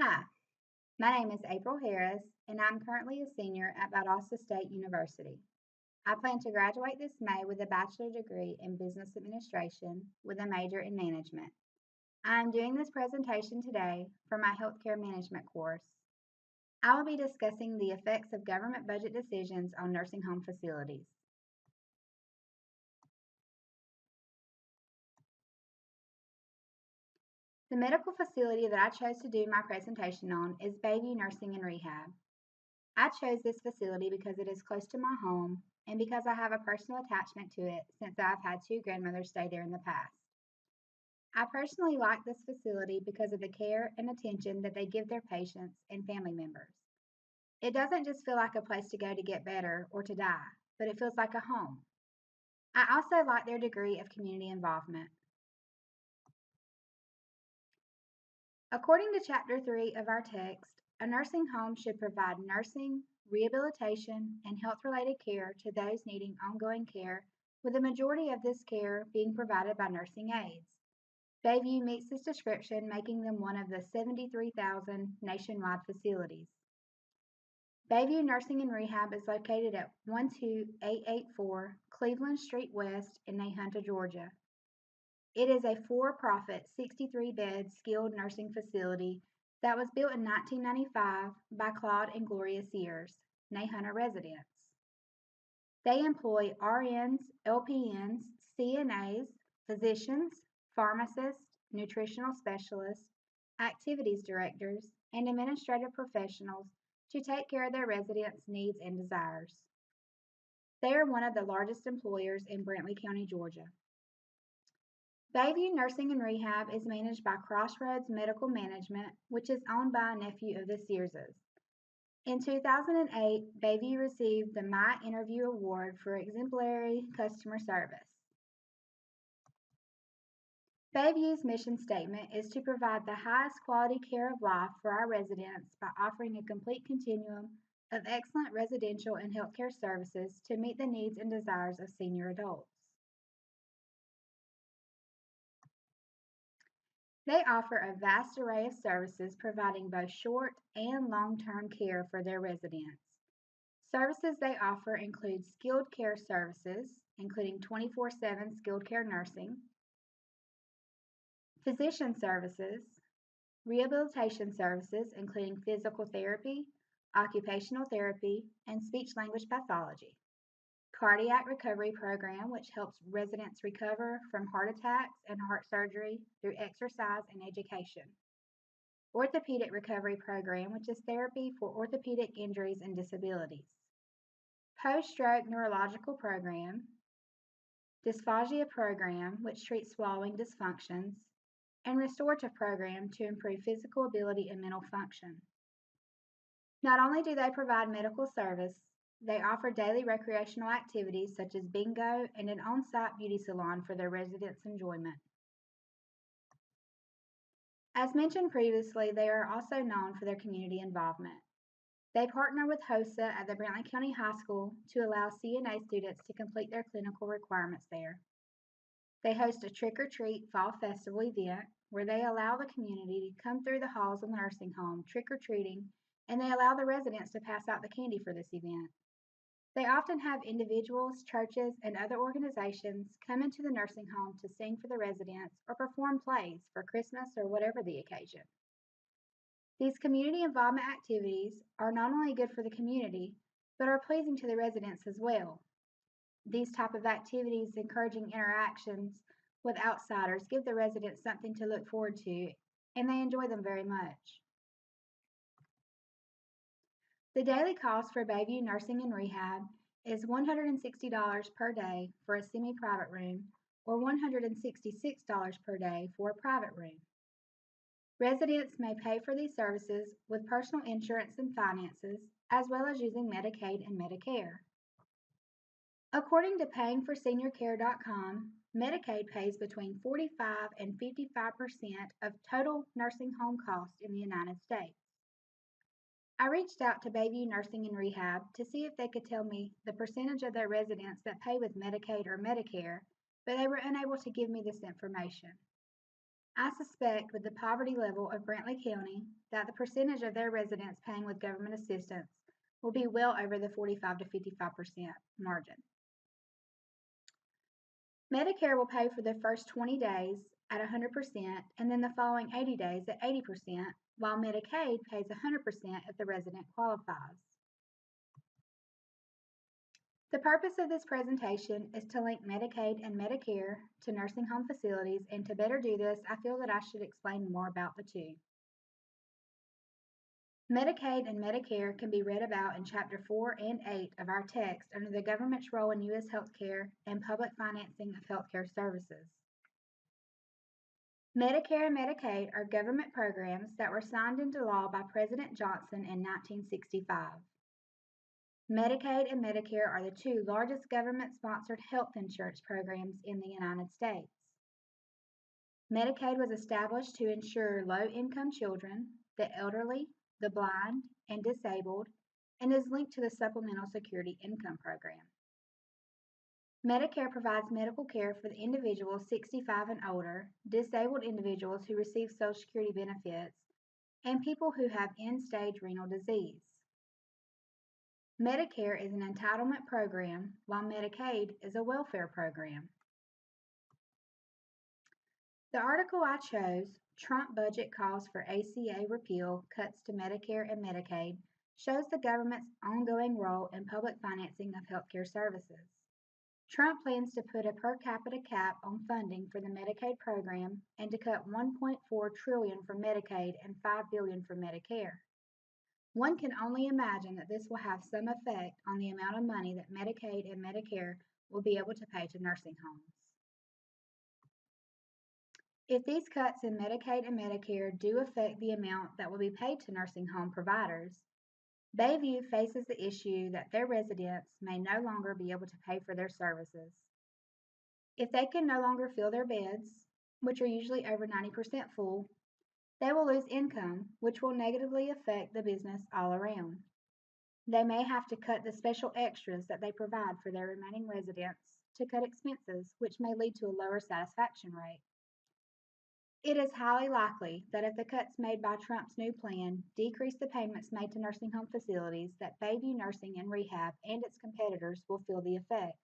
Hi, my name is April Harris, and I'm currently a senior at Valdosta State University. I plan to graduate this May with a bachelor degree in business administration with a major in management. I am doing this presentation today for my healthcare management course. I will be discussing the effects of government budget decisions on nursing home facilities. The medical facility that I chose to do my presentation on is Bayview Nursing and Rehab. I chose this facility because it is close to my home and because I have a personal attachment to it since I've had two grandmothers stay there in the past. I personally like this facility because of the care and attention that they give their patients and family members. It doesn't just feel like a place to go to get better or to die, but it feels like a home. I also like their degree of community involvement. According to Chapter 3 of our text, a nursing home should provide nursing, rehabilitation, and health-related care to those needing ongoing care, with the majority of this care being provided by nursing aides. Bayview meets this description, making them one of the 73,000 nationwide facilities. Bayview Nursing and Rehab is located at 12884 Cleveland Street West in Nahunta, Georgia. It is a for-profit 63-bed skilled nursing facility that was built in 1995 by Claude and Gloria Sears, Nahunta residents. They employ RNs, LPNs, CNAs, physicians, pharmacists, nutritional specialists, activities directors, and administrative professionals to take care of their residents' needs and desires. They are one of the largest employers in Brantley County, Georgia. Bayview Nursing and Rehab is managed by Crossroads Medical Management, which is owned by a nephew of the Searses. In 2008, Bayview received the My Interview Award for exemplary customer service. Bayview's mission statement is to provide the highest quality care of life for our residents by offering a complete continuum of excellent residential and healthcare services to meet the needs and desires of senior adults. They offer a vast array of services providing both short and long-term care for their residents. Services they offer include skilled care services, including 24/7 skilled care nursing, physician services, rehabilitation services, including physical therapy, occupational therapy, and speech-language pathology, cardiac recovery program, which helps residents recover from heart attacks and heart surgery through exercise and education, orthopedic recovery program, which is therapy for orthopedic injuries and disabilities, post-stroke neurological program, dysphagia program, which treats swallowing dysfunctions, and restorative program to improve physical ability and mental function. Not only do they provide medical service, they offer daily recreational activities such as bingo and an on-site beauty salon for their residents' enjoyment. As mentioned previously, they are also known for their community involvement. They partner with HOSA at the Brantley County High School to allow CNA students to complete their clinical requirements there. They host a trick-or-treat fall festival event where they allow the community to come through the halls of the nursing home trick-or-treating, and they allow the residents to pass out the candy for this event. They often have individuals, churches, and other organizations come into the nursing home to sing for the residents or perform plays for Christmas or whatever the occasion. These community involvement activities are not only good for the community, but are pleasing to the residents as well. These type of activities encouraging interactions with outsiders give the residents something to look forward to, and they enjoy them very much. The daily cost for Bayview Nursing and Rehab is $160 per day for a semi-private room or $166 per day for a private room. Residents may pay for these services with personal insurance and finances, as well as using Medicaid and Medicare. According to payingforseniorcare.com, Medicaid pays between 45 and 55% of total nursing home costs in the United States. I reached out to Bayview Nursing and Rehab to see if they could tell me the percentage of their residents that pay with Medicaid or Medicare, but they were unable to give me this information. I suspect with the poverty level of Brantley County that the percentage of their residents paying with government assistance will be well over the 45 to 55% margin. Medicare will pay for the first 20 days at 100% and then the following 80 days at 80%, while Medicaid pays 100% if the resident qualifies. The purpose of this presentation is to link Medicaid and Medicare to nursing home facilities, and to better do this, I feel that I should explain more about the two. Medicaid and Medicare can be read about in Chapter 4 and 8 of our text under the government's role in U.S. healthcare and public financing of healthcare services. Medicare and Medicaid are government programs that were signed into law by President Johnson in 1965. Medicaid and Medicare are the two largest government-sponsored health insurance programs in the United States. Medicaid was established to insure low-income children, the elderly, the blind, and disabled, and is linked to the Supplemental Security Income Program. Medicare provides medical care for the individuals 65 and older, disabled individuals who receive Social Security benefits, and people who have end-stage renal disease. Medicare is an entitlement program, while Medicaid is a welfare program. The article I chose, Trump Budget Calls for HCAD Repeal, Cuts to Medicare and Medicaid, shows the government's ongoing role in public financing of healthcare services. Trump plans to put a per capita cap on funding for the Medicaid program and to cut $1.4 trillion from Medicaid and $5 billion from Medicare. One can only imagine that this will have some effect on the amount of money that Medicaid and Medicare will be able to pay to nursing homes. If these cuts in Medicaid and Medicare do affect the amount that will be paid to nursing home providers, Bayview faces the issue that their residents may no longer be able to pay for their services. If they can no longer fill their beds, which are usually over 90% full, they will lose income, which will negatively affect the business all around. They may have to cut the special extras that they provide for their remaining residents to cut expenses, which may lead to a lower satisfaction rate. It is highly likely that if the cuts made by Trump's new plan decrease the payments made to nursing home facilities, that Bayview Nursing and Rehab and its competitors will feel the effects.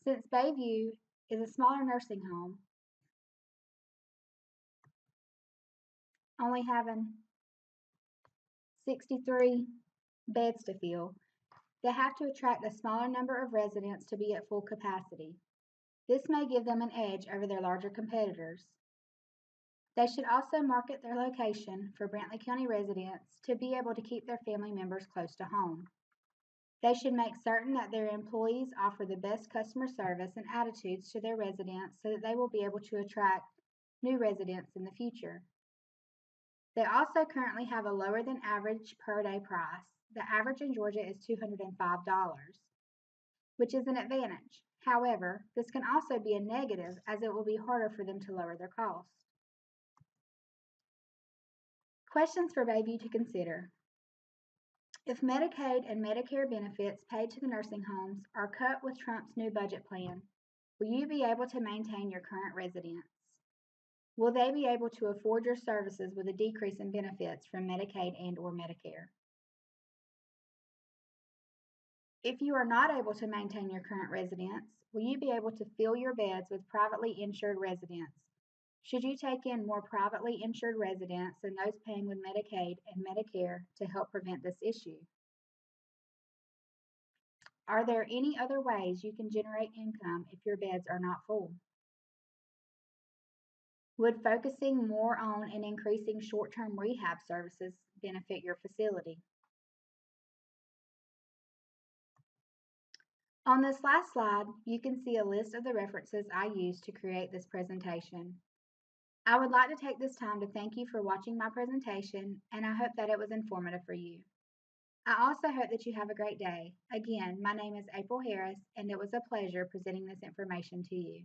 Since Bayview is a smaller nursing home, only having 63 beds to fill, they have to attract a smaller number of residents to be at full capacity. This may give them an edge over their larger competitors. They should also market their location for Brantley County residents to be able to keep their family members close to home. They should make certain that their employees offer the best customer service and attitudes to their residents so that they will be able to attract new residents in the future. They also currently have a lower than average per day price. The average in Georgia is $205, which is an advantage. However, this can also be a negative as it will be harder for them to lower their costs. Questions for Bayview to consider. If Medicaid and Medicare benefits paid to the nursing homes are cut with Trump's new budget plan, will you be able to maintain your current residents? Will they be able to afford your services with a decrease in benefits from Medicaid and or Medicare? If you are not able to maintain your current residents, will you be able to fill your beds with privately insured residents? Should you take in more privately insured residents than those paying with Medicaid and Medicare to help prevent this issue? Are there any other ways you can generate income if your beds are not full? Would focusing more on and increasing short-term rehab services benefit your facility? On this last slide, you can see a list of the references I used to create this presentation. I would like to take this time to thank you for watching my presentation, and I hope that it was informative for you. I also hope that you have a great day. Again, my name is April Harris, and it was a pleasure presenting this information to you.